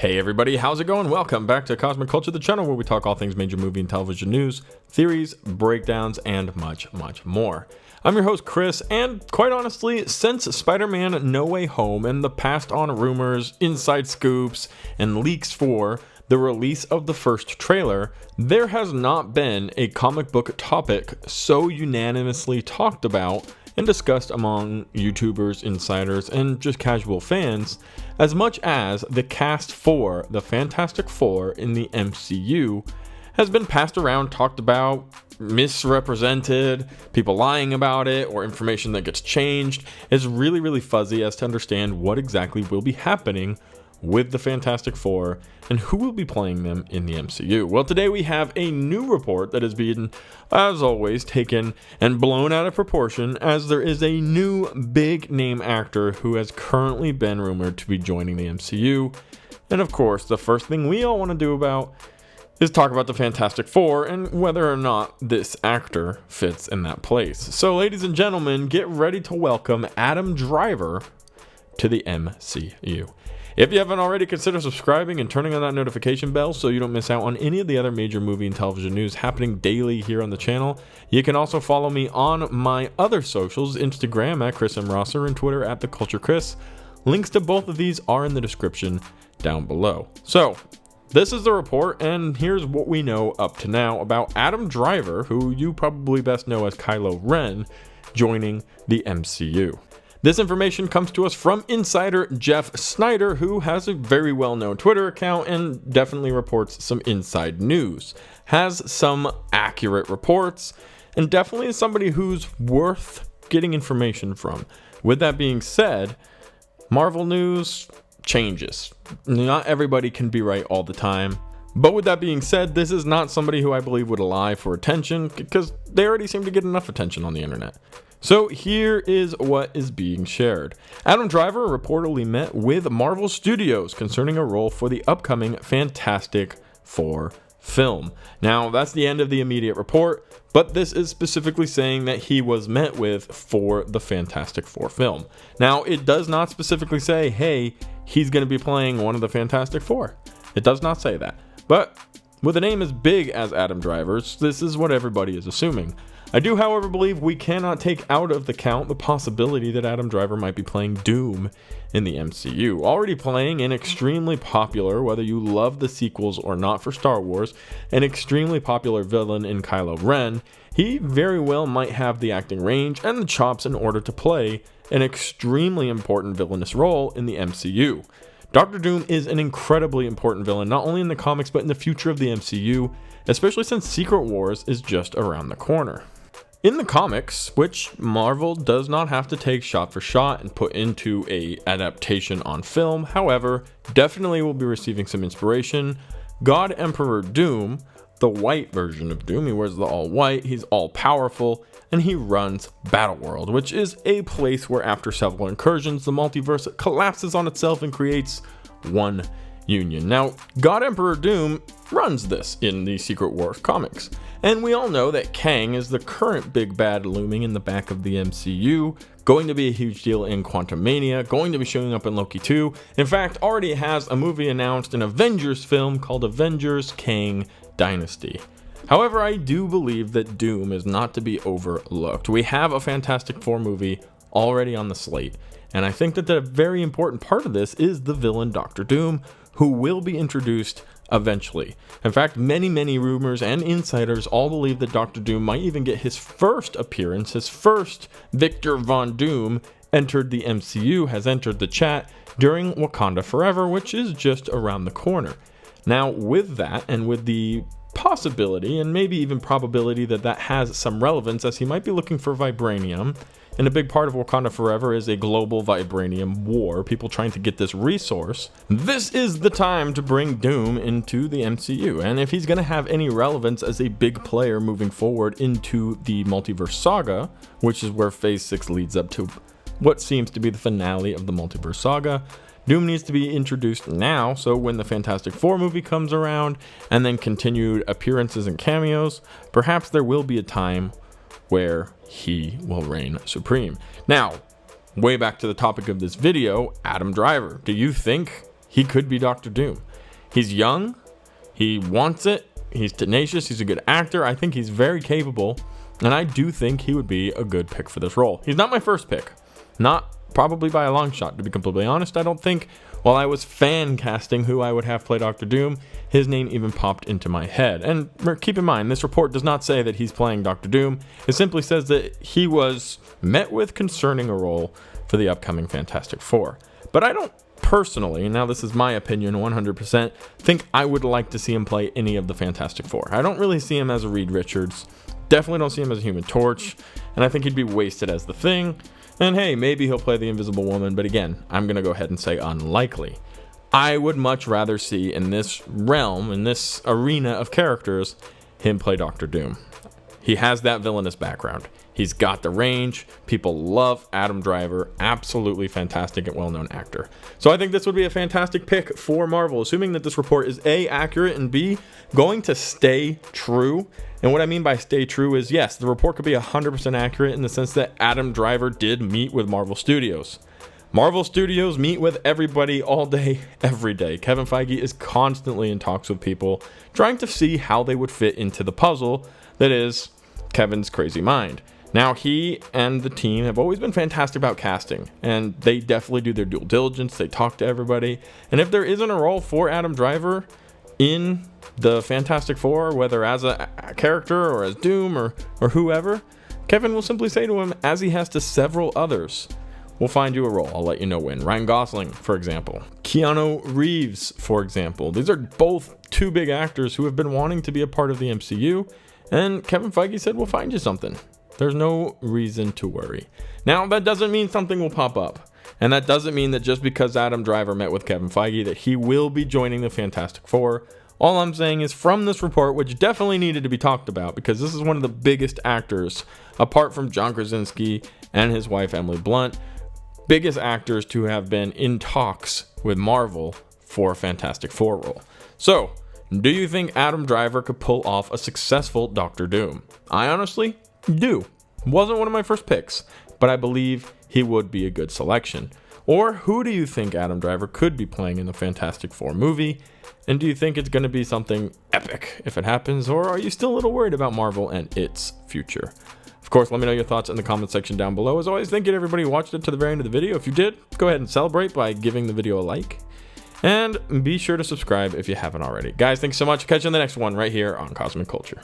Hey everybody, how's it going? Welcome back to Cosmic Culture, the channel where we talk all things major movie and television news, theories, breakdowns, and much more. I'm your host Chris, and quite honestly, since Spider-Man No Way Home and the passed on rumors, inside scoops, and leaks for the release of the first trailer, there has not been a comic book topic so unanimously talked about and discussed among YouTubers, insiders, and just casual fans, as much as the cast for the Fantastic Four in the MCU has been passed around, talked about, misrepresented, people lying about it, or information that gets changed. It's really fuzzy as to understand what exactly will be happening with the Fantastic Four and who will be playing them in the MCU. Well, today we have a new report that has been, as always, taken and blown out of proportion, as there is a new big name actor who has currently been rumored to be joining the MCU. And of course, the first thing we all want to do about is talk about the Fantastic Four and whether or not this actor fits in that place. So ladies and gentlemen, get ready to welcome Adam Driver to the MCU. If you haven't already, consider subscribing and turning on that notification bell so you don't miss out on any of the other major movie and television news happening daily here on the channel. You can also follow me on my other socials, Instagram at Chris M. Rosser and Twitter at TheCultureChris. Links to both of these are in the description down below. So, this is the report, and here's what we know up to now about Adam Driver, who you probably best know as Kylo Ren, joining the MCU. This information comes to us from insider Jeff Snyder, who has a very well-known Twitter account and definitely reports some inside news, has some accurate reports, and definitely is somebody who's worth getting information from. With that being said, Marvel news changes. Not everybody can be right all the time. But with that being said, this is not somebody who I believe would lie for attention, because they already seem to get enough attention on the internet. So here is what is being shared. Adam Driver reportedly met with Marvel Studios concerning a role for the upcoming Fantastic Four film. Now, that's the end of the immediate report, but this is specifically saying that he was met with for the Fantastic Four film. Now, it does not specifically say, hey, he's going to be playing one of the Fantastic Four. It does not say that. But with a name as big as Adam Driver's, this is what everybody is assuming. I do, however, believe we cannot take out of the count the possibility that Adam Driver might be playing Doom in the MCU. Already playing an extremely popular, whether you love the sequels or not for Star Wars, an extremely popular villain in Kylo Ren, he very well might have the acting range and the chops in order to play an extremely important villainous role in the MCU. Dr. Doom is an incredibly important villain, not only in the comics but in the future of the MCU, especially since Secret Wars is just around the corner. In the comics, which Marvel does not have to take shot for shot and put into a adaptation on film, however, definitely will be receiving some inspiration. God Emperor Doom, the white version of Doom, he wears the all white, he's all powerful, and he runs Battleworld, which is a place where after several incursions, the multiverse collapses on itself and creates one union. Now, God Emperor Doom runs this in the Secret Wars comics, and we all know that Kang is the current big bad looming in the back of the MCU, going to be a huge deal in Quantumania, going to be showing up in Loki 2. In fact, already has a movie announced, an Avengers film called Avengers Kang Dynasty. However, I do believe that Doom is not to be overlooked. We have a Fantastic Four movie already on the slate, and I think that the very important part of this is the villain Dr. Doom, who will be introduced eventually. In fact, many rumors and insiders all believe that Dr. Doom might even get his first appearance, his first Victor Von Doom entered the MCU, has entered the chat during Wakanda Forever, which is just around the corner. Now, with that, and with the possibility and maybe even probability that that has some relevance, as he might be looking for vibranium, and a big part of Wakanda Forever is a global vibranium war, people trying to get this resource. This is the time to bring Doom into the MCU, and if he's going to have any relevance as a big player moving forward into the multiverse saga, which is where Phase 6 leads up to what seems to be the finale of the multiverse saga, Doom needs to be introduced now, so when the Fantastic Four movie comes around, and then continued appearances and cameos, perhaps there will be a time where he will reign supreme. Now, way back to the topic of this video, Adam Driver. Do you think he could be Dr. Doom? He's young, he wants it, he's tenacious, he's a good actor. I think he's very capable, and I do think he would be a good pick for this role. He's not my first pick, not probably by a long shot, to be completely honest. I don't think, while I was fan casting who I would have play Doctor Doom, his name even popped into my head. And keep in mind, this report does not say that he's playing Doctor Doom. It simply says that he was met with concerning a role for the upcoming Fantastic Four. But I don't personally, now this is my opinion 100%, think I would like to see him play any of the Fantastic Four. I don't really see him as a Reed Richards. Definitely don't see him as a Human Torch. And I think he'd be wasted as the Thing. And hey, maybe he'll play the Invisible Woman, but again, I'm going to go ahead and say unlikely. I would much rather see in this realm, in this arena of characters, him play Doctor Doom. He has that villainous background. He's got the range. People love Adam Driver. Absolutely fantastic and well-known actor. So I think this would be a fantastic pick for Marvel, assuming that this report is A, accurate, and B, going to stay true. And what I mean by stay true is, yes, the report could be 100% accurate in the sense that Adam Driver did meet with Marvel Studios. Marvel Studios meet with everybody all day, every day. Kevin Feige is constantly in talks with people, trying to see how they would fit into the puzzle that is Kevin's crazy mind. Now, he and the team have always been fantastic about casting, and they definitely do their due diligence. They talk to everybody. And if there isn't a role for Adam Driver in the Fantastic Four, whether as a character or as Doom or whoever, Kevin will simply say to him, as he has to several others, we'll find you a role. I'll let you know when. Ryan Gosling, for example. Keanu Reeves, for example. These are both two big actors who have been wanting to be a part of the MCU, and Kevin Feige said, we'll find you something. There's no reason to worry. Now, that doesn't mean something will pop up. And that doesn't mean that just because Adam Driver met with Kevin Feige that he will be joining the Fantastic Four. All I'm saying is from this report, which definitely needed to be talked about because this is one of the biggest actors, apart from John Krasinski and his wife Emily Blunt, biggest actors to have been in talks with Marvel for a Fantastic Four role. So, do you think Adam Driver could pull off a successful Doctor Doom? I honestly do. Wasn't one of my first picks, but I believe he would be a good selection. Or who do you think Adam Driver could be playing in the Fantastic Four movie? And do you think it's going to be something epic if it happens? Or are you still a little worried about Marvel and its future? Of course, let me know your thoughts in the comment section down below. As always, thank you to everybody who watched it to the very end of the video. If you did, go ahead and celebrate by giving the video a like. And be sure to subscribe if you haven't already. Guys, thanks so much. Catch you in the next one right here on Cosmic Culture.